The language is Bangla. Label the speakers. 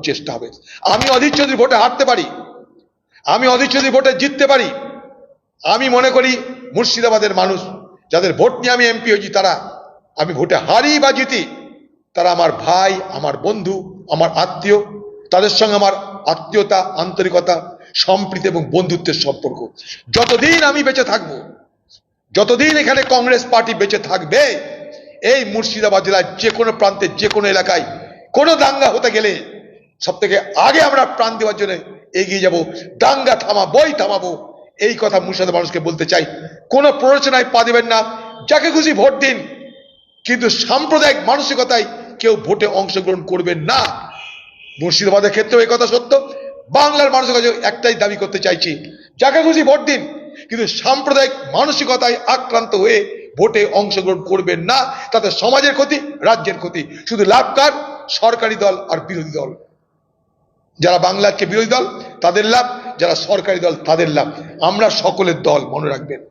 Speaker 1: চেষ্টা হবে। আমি অধীর চৌধুরী ভোটে হারতে পারি, আমি অধীর চৌধুরী ভোটে জিততে পারি। আমি মনে করি মুর্শিদাবাদের মানুষ যাদের ভোট নিয়ে আমি এমপি হয়েছি, তারা আমি ভোটে হারি বা জিতি, তারা আমার ভাই, আমার বন্ধু, আমার আত্মীয়। তাদের সঙ্গে আমার আত্মীয়তা, আন্তরিকতা, সম্প্রীতি এবং বন্ধুত্বের সম্পর্ক। যতদিন আমি বেঁচে থাকবো, যতদিন এখানে কংগ্রেস পার্টি বেঁচে থাকবে, এই মুর্শিদাবাদ জেলার যে কোনো প্রান্তে, যে কোনো এলাকায় কোনো দাঙ্গা হতে গেলে সব থেকে আগে আমরা প্রাণ দেওয়ার জন্য এগিয়ে যাব, দাঙ্গা থামাবোই থামাবো। এই কথা মুর্শিদাবাদ মানুষকে বলতে চাই। কোনো প্ররোচনায় পা দেবেন না, যাকে খুশি ভোট দিন, কিন্তু সাম্প্রদায়িক মানসিকতায় কেউ ভোটে অংশগ্রহণ করবেন না। মুর্শিদাবাদের ক্ষেত্রেও এই কথা সত্য। বাংলার মানুষের কাছে একটাই দাবি করতে চাইছি, যাকে খুশি ভোট দিন, কিন্তু সাম্প্রদায়িক মানসিকতায় আক্রান্ত হয়ে ভোটে অংশগ্রহণ করবেন না। তাতে সমাজের ক্ষতি, রাজ্যের ক্ষতি। শুধু লাভ কার? সরকারি দল আর বিরোধী দল। যারা বাংলাকে বিরোধী দল তাদের লাভ, যারা সরকারি দল তাদের লাভ। আমরা সকলের দল, মনে রাখবেন।